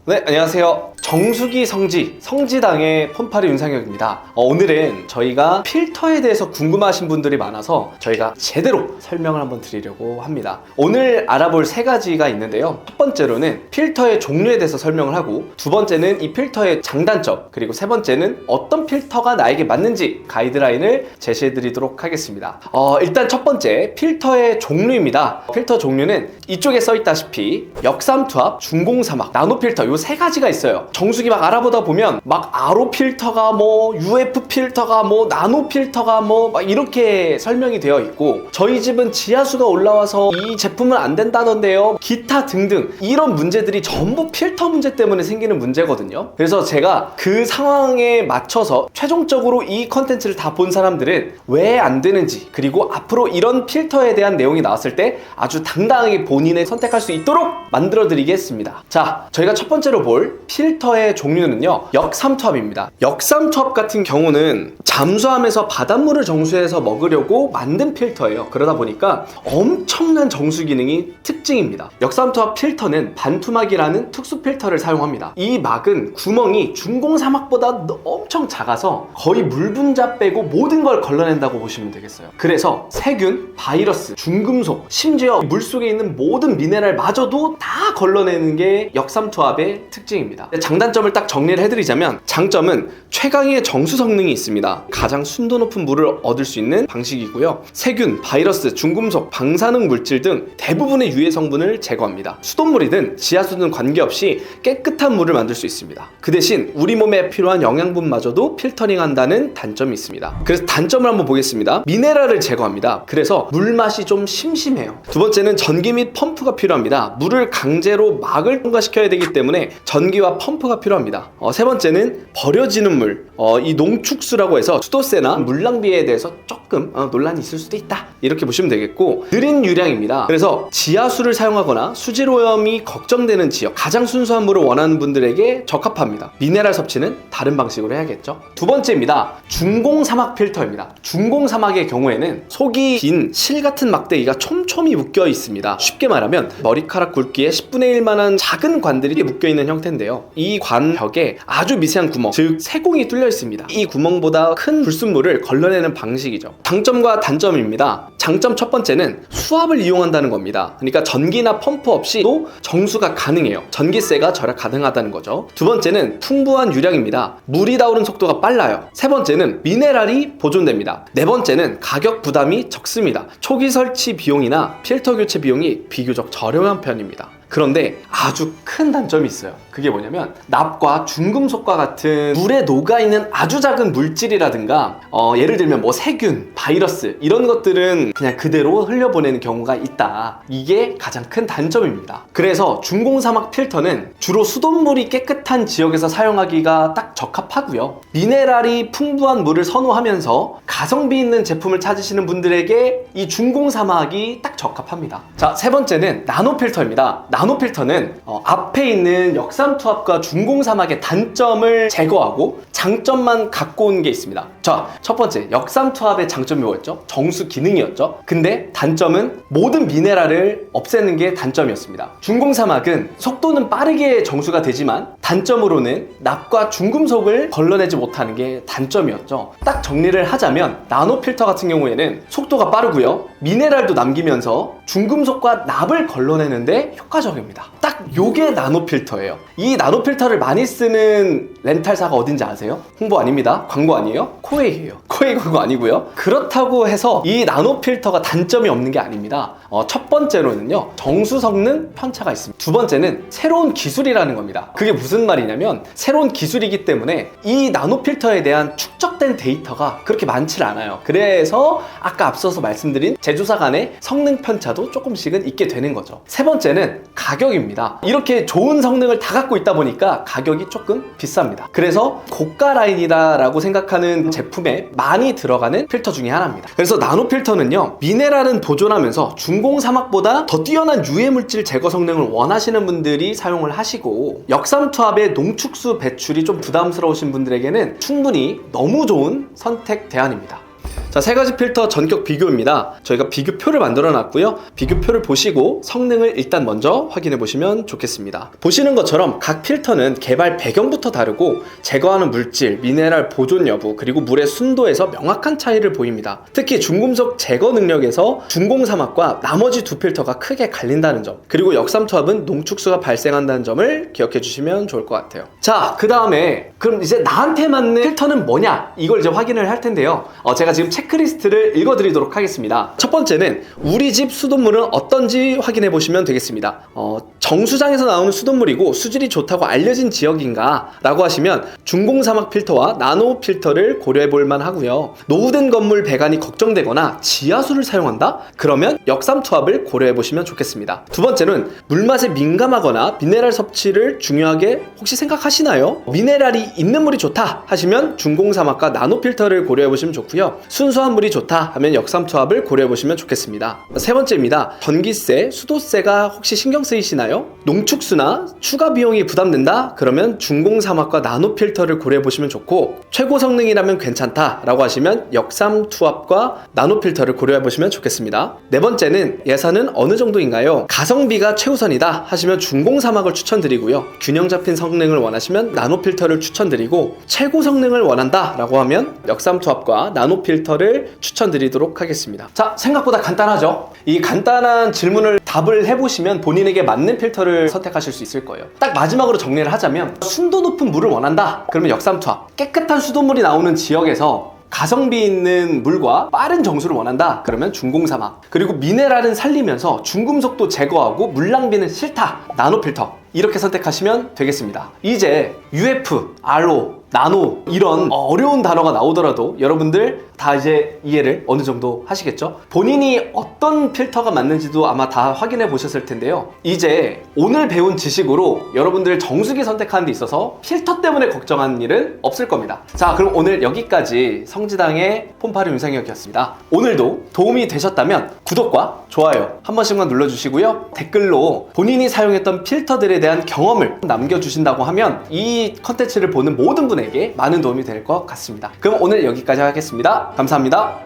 네, 안녕하세요. 정수기 성지당의 폰파리 윤상혁입니다. 오늘은 저희가 필터에 대해서 궁금하신 분들이 많아서 저희가 제대로 설명을 한번 드리려고 합니다. 오늘 알아볼 세 가지가 있는데요. 첫 번째로는 필터의 종류에 대해서 설명을 하고, 두 번째는 이 필터의 장단점, 그리고 세 번째는 어떤 필터가 나에게 맞는지 가이드라인을 제시해 드리도록 하겠습니다. 일단 첫 번째, 필터의 종류입니다. 필터 종류는 이쪽에 써있다시피 역삼투압, 중공사막, 나노필터 요 세 가지가 있어요. 정수기 막 알아보다 보면 막 RO 필터가 뭐 UF 필터가 뭐 나노 필터가 뭐 막 이렇게 설명이 되어 있고, 저희 집은 지하수가 올라와서 이 제품은 안 된다던데요, 기타 등등 이런 문제들이 전부 필터 문제 때문에 생기는 문제거든요. 그래서 제가 그 상황에 맞춰서 최종적으로 이 컨텐츠를 다 본 사람들은 왜 안 되는지, 그리고 앞으로 이런 필터에 대한 내용이 나왔을 때 아주 당당하게 본인의 선택할 수 있도록 만들어 드리겠습니다. 자, 저희가 첫 번째로 볼 필터의 종류는요, 역삼투압입니다. 역삼투압 같은 경우는 잠수함에서 바닷물을 정수해서 먹으려고 만든 필터예요. 그러다 보니까 엄청난 정수 기능이 특징입니다. 역삼투압 필터는 반투막이라는 특수 필터를 사용합니다. 이 막은 구멍이 중공사막보다 엄청 작아서 거의 물 분자 빼고 모든 걸 걸러낸다고 보시면 되겠어요. 그래서 세균, 바이러스, 중금속, 심지어 물속에 있는 모든 미네랄마저도 다 걸러내는 게 역삼투압의 특징입니다. 장단점을 딱 정리를 해드리자면, 장점은 최강의 정수 성능이 있습니다. 가장 순도 높은 물을 얻을 수 있는 방식이고요. 세균, 바이러스, 중금속, 방사능 물질 등 대부분의 유해 성분을 제거합니다. 수돗물이든 지하수든 관계없이 깨끗한 물을 만들 수 있습니다. 그 대신 우리 몸에 필요한 영양분마저도 필터링한다는 단점이 있습니다. 그래서 단점을 한번 보겠습니다. 미네랄을 제거합니다. 그래서 물맛이 좀 심심해요. 두 번째는 전기 및 펌프가 필요합니다. 물을 강제로 막을 통과시켜야 되기 때문에 전기와 펌프가 필요합니다. 세 번째는 버려지는 물, 이 농축수라고 해서 수도세나 물 낭비에 대해서 조금 논란이 있을 수도 있다, 이렇게 보시면 되겠고, 느린 유량입니다. 그래서 지하수를 사용하거나 수질 오염이 걱정되는 지역, 가장 순수한 물을 원하는 분들에게 적합합니다. 미네랄 섭취는 다른 방식으로 해야겠죠. 두 번째입니다. 중공사막 필터입니다. 중공사막의 경우에는 속이 긴 실 같은 막대기가 촘촘히 묶여 있습니다. 쉽게 말하면 머리카락 굵기의 10분의 1만한 작은 관들이 묶여 있는 형태인데요. 이 관 벽에 아주 미세한 구멍, 즉 세공이 뚫려 있습니다. 이 구멍보다 큰 불순물을 걸러내는 방식이죠. 장점과 단점입니다. 장점 첫 번째는 수압을 이용한다는 겁니다. 그러니까 전기나 펌프 없이도 정수가 가능해요. 전기세가 절약 가능하다는 거죠. 두 번째는 풍부한 유량입니다. 물이 닿오는 속도가 빨라요. 세 번째는 미네랄이 보존됩니다. 네 번째는 가격 부담이 적습니다. 초기 설치 비용이나 필터 교체 비용이 비교적 저렴한 편입니다. 그런데 아주 큰 단점이 있어요. 그게 뭐냐면, 납과 중금속과 같은 물에 녹아있는 아주 작은 물질이라든가 예를 들면 뭐 세균, 바이러스 이런 것들은 그냥 그대로 흘려보내는 경우가 있다. 이게 가장 큰 단점입니다. 그래서 중공사막 필터는 주로 수돗물이 깨끗한 지역에서 사용하기가 딱 적합하고요. 미네랄이 풍부한 물을 선호하면서 가성비 있는 제품을 찾으시는 분들에게 이 중공사막이 딱 적합합니다. 자, 세 번째는 나노필터입니다. 나노필터는 앞에 있는 역삼투압과 중공사막의 단점을 제거하고 장점만 갖고 온 게 있습니다. 자, 첫 번째, 역삼투압의 장점이 뭐였죠? 정수 기능이었죠. 근데 단점은 모든 미네랄을 없애는 게 단점이었습니다. 중공사막은 속도는 빠르게 정수가 되지만 단점으로는 납과 중금속을 걸러내지 못하는 게 단점이었죠. 딱 정리를 하자면, 나노필터 같은 경우에는 속도가 빠르고요, 미네랄도 남기면서 중금속과 납을 걸러내는데 효과적입니다. 딱 요게 나노필터예요. 이 나노필터를 많이 쓰는 렌탈사가 어딘지 아세요? 홍보 아닙니다. 광고 아니에요. 코웨이예요. 코웨이 광고 아니고요. 그렇다고 해서 이 나노필터가 단점이 없는 게 아닙니다. 첫 번째로는요, 정수 성능 편차가 있습니다. 두 번째는 새로운 기술이라는 겁니다. 그게 무슨 말이냐면, 새로운 기술이기 때문에 이 나노필터에 대한 축적된 데이터가 그렇게 많지 않아요. 그래서 아까 앞서서 말씀드린 제조사 간의 성능 편차도 조금씩은 있게 되는 거죠. 세 번째는 가격입니다. 이렇게 좋은 성능을 다 갖고 있다 보니까 가격이 조금 비쌉니다. 그래서 고가 라인이다 라고 생각하는 제품에 많이 들어가는 필터 중에 하나입니다. 그래서 나노필터는요, 미네랄은 보존하면서 중공사막보다 더 뛰어난 유해물질 제거 성능을 원하시는 분들이 사용을 하시고, 역삼투압의 농축수 배출이 좀 부담스러우신 분들에게는 충분히 너무 좋은 선택 대안입니다. 자, 세 가지 필터 전격 비교입니다. 저희가 비교표를 만들어 놨고요. 비교표를 보시고 성능을 일단 먼저 확인해 보시면 좋겠습니다. 보시는 것처럼 각 필터는 개발 배경부터 다르고 제거하는 물질, 미네랄 보존 여부, 그리고 물의 순도에서 명확한 차이를 보입니다. 특히 중금속 제거 능력에서 중공사막과 나머지 두 필터가 크게 갈린다는 점, 그리고 역삼투압은 농축수가 발생한다는 점을 기억해 주시면 좋을 것 같아요. 자, 그 다음에 그럼 이제 나한테 맞는 필터는 뭐냐, 이걸 이제 확인을 할 텐데요. 제가 지금 체크리스트를 읽어드리도록 하겠습니다. 첫 번째는 우리 집 수돗물은 어떤지 확인해 보시면 되겠습니다. 정수장에서 나오는 수돗물이고 수질이 좋다고 알려진 지역인가 라고 하시면 중공사막 필터와 나노 필터를 고려해 볼 만하고요. 노후된 건물 배관이 걱정되거나 지하수를 사용한다? 그러면 역삼투압을 고려해 보시면 좋겠습니다. 두 번째는 물맛에 민감하거나 미네랄 섭취를 중요하게 혹시 생각하시나요? 미네랄이 있는 물이 좋다 하시면 중공사막과 나노 필터를 고려해 보시면 좋고요. 순수한 물이 좋다 하면 역삼투압을 고려해 보시면 좋겠습니다. 세 번째입니다. 전기세, 수도세가 혹시 신경 쓰이시나요? 농축수나 추가 비용이 부담된다? 그러면 중공사막과 나노 필터를 고려해 보시면 좋고, 최고 성능이라면 괜찮다 라고 하시면 역삼투압과 나노 필터를 고려해 보시면 좋겠습니다. 네 번째는 예산은 어느 정도인가요? 가성비가 최우선이다 하시면 중공사막을 추천드리고요. 균형 잡힌 성능을 원하시면 나노 필터를 추천드리고, 최고 성능을 원한다 라고 하면 역삼투압과 나노 필터를 추천드리도록 하겠습니다. 자, 생각보다 간단하죠? 이 간단한 질문을 답을 해보시면 본인에게 맞는 필터를 선택하실 수 있을 거예요. 딱 마지막으로 정리를 하자면, 순도 높은 물을 원한다 그러면 역삼투압, 깨끗한 수돗물이 나오는 지역에서 가성비 있는 물과 빠른 정수를 원한다 그러면 중공사막, 그리고 미네랄은 살리면서 중금속도 제거하고 물 낭비는 싫다 나노필터, 이렇게 선택하시면 되겠습니다. 이제 UF, RO, 나노 이런 어려운 단어가 나오더라도 여러분들 다 이제 이해를 어느 정도 하시겠죠? 본인이 어떤 필터가 맞는지도 아마 다 확인해 보셨을 텐데요. 이제 오늘 배운 지식으로 여러분들 정수기 선택하는 데 있어서 필터 때문에 걱정하는 일은 없을 겁니다. 자, 그럼 오늘 여기까지 성지당의 폼파르 윤상혁이었습니다. 오늘도 도움이 되셨다면 구독과 좋아요 한 번씩만 눌러주시고요. 댓글로 본인이 사용했던 필터들에 대한 경험을 남겨주신다고 하면 이 컨텐츠를 보는 모든 분에게 많은 도움이 될 것 같습니다. 그럼 오늘 여기까지 하겠습니다. 감사합니다.